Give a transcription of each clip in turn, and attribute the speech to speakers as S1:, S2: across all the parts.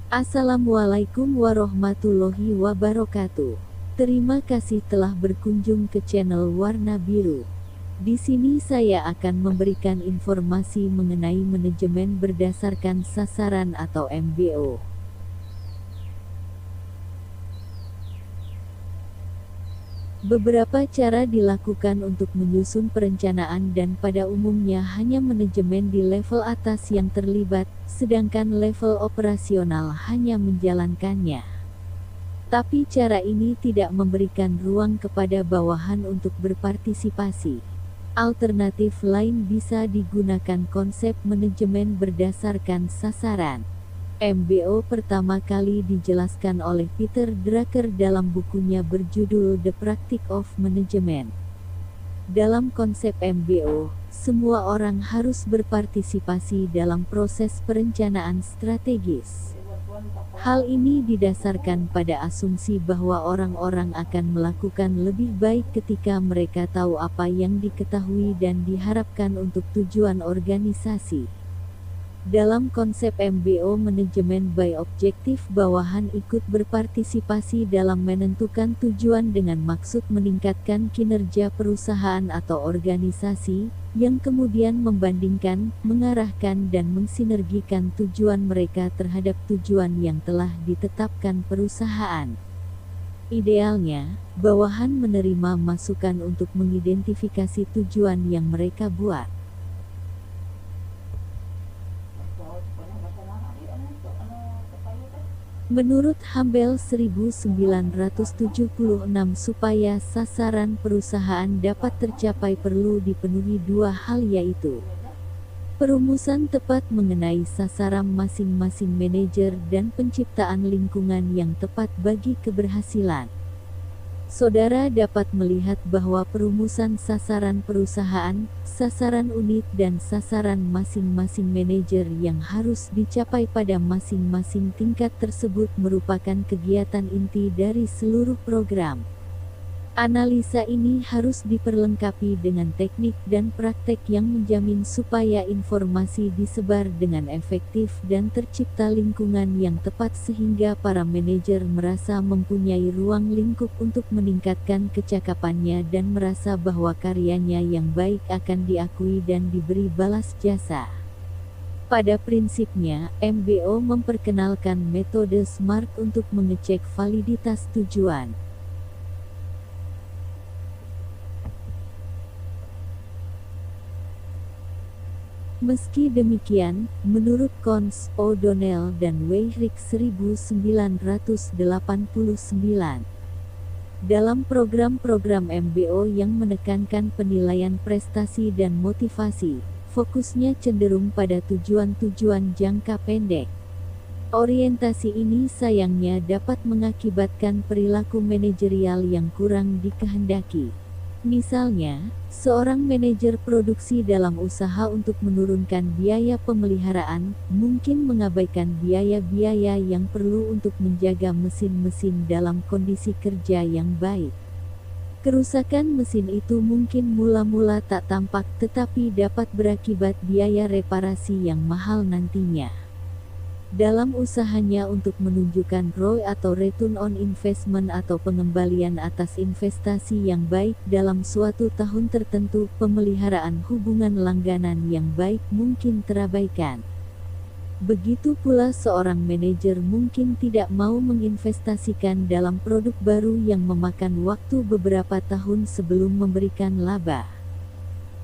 S1: Assalamualaikum warahmatullahi wabarakatuh. Terima kasih telah berkunjung ke channel Warna Biru. Di sini saya akan memberikan informasi mengenai manajemen berdasarkan sasaran atau MBO. Beberapa cara dilakukan untuk menyusun perencanaan dan pada umumnya hanya manajemen di level atas yang terlibat, sedangkan level operasional hanya menjalankannya. Tapi cara ini tidak memberikan ruang kepada bawahan untuk berpartisipasi. Alternatif lain bisa digunakan konsep manajemen berdasarkan sasaran. MBO pertama kali dijelaskan oleh Peter Drucker dalam bukunya berjudul The Practice of Management. Dalam konsep MBO, semua orang harus berpartisipasi dalam proses perencanaan strategis. Hal ini didasarkan pada asumsi bahwa orang-orang akan melakukan lebih baik ketika mereka tahu apa yang diketahui dan diharapkan untuk tujuan organisasi. Dalam konsep MBO manajemen by objektif, bawahan ikut berpartisipasi dalam menentukan tujuan dengan maksud meningkatkan kinerja perusahaan atau organisasi, yang kemudian membandingkan, mengarahkan dan mensinergikan tujuan mereka terhadap tujuan yang telah ditetapkan perusahaan. Idealnya, bawahan menerima masukan untuk mengidentifikasi tujuan yang mereka buat. Menurut Hambel 1976, supaya sasaran perusahaan dapat tercapai perlu dipenuhi dua hal, yaitu perumusan tepat mengenai sasaran masing-masing manajer dan penciptaan lingkungan yang tepat bagi keberhasilan. Saudara dapat melihat bahwa perumusan sasaran perusahaan, sasaran unit dan sasaran masing-masing manajer yang harus dicapai pada masing-masing tingkat tersebut merupakan kegiatan inti dari seluruh program. Analisa ini harus diperlengkapi dengan teknik dan praktek yang menjamin supaya informasi disebar dengan efektif dan tercipta lingkungan yang tepat sehingga para manajer merasa mempunyai ruang lingkup untuk meningkatkan kecakapannya dan merasa bahwa karyanya yang baik akan diakui dan diberi balas jasa. Pada prinsipnya, MBO memperkenalkan metode SMART untuk mengecek validitas tujuan. Meski demikian, menurut Cons, O'Donnell dan Weyrich 1989, dalam program-program MBO yang menekankan penilaian prestasi dan motivasi, fokusnya cenderung pada tujuan-tujuan jangka pendek. Orientasi ini sayangnya dapat mengakibatkan perilaku manajerial yang kurang dikehendaki. Misalnya, seorang manajer produksi dalam usaha untuk menurunkan biaya pemeliharaan, mungkin mengabaikan biaya-biaya yang perlu untuk menjaga mesin-mesin dalam kondisi kerja yang baik. Kerusakan mesin itu mungkin mula-mula tak tampak tetapi dapat berakibat biaya reparasi yang mahal nantinya. Dalam usahanya untuk menunjukkan ROI atau Return on Investment atau pengembalian atas investasi yang baik dalam suatu tahun tertentu, pemeliharaan hubungan langganan yang baik mungkin terabaikan. Begitu pula seorang manajer mungkin tidak mau menginvestasikan dalam produk baru yang memakan waktu beberapa tahun sebelum memberikan laba.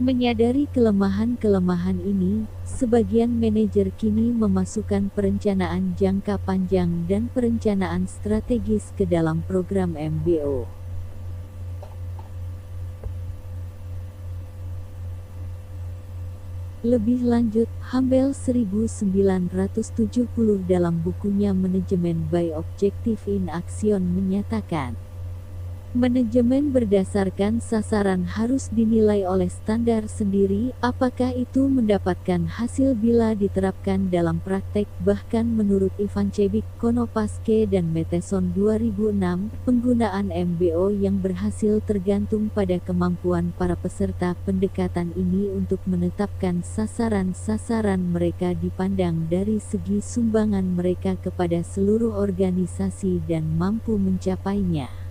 S1: Menyadari kelemahan-kelemahan ini, sebagian manajer kini memasukkan perencanaan jangka panjang dan perencanaan strategis ke dalam program MBO. Lebih lanjut, Hambel 1970 dalam bukunya Manajemen by Objective in Action menyatakan, Manajemen berdasarkan sasaran harus dinilai oleh standar sendiri, apakah itu mendapatkan hasil bila diterapkan dalam praktek. Bahkan menurut Ivancevic, Konopaske dan Meteson 2006, penggunaan MBO yang berhasil tergantung pada kemampuan para peserta. Pendekatan ini untuk menetapkan sasaran-sasaran mereka dipandang dari segi sumbangan mereka kepada seluruh organisasi dan mampu mencapainya.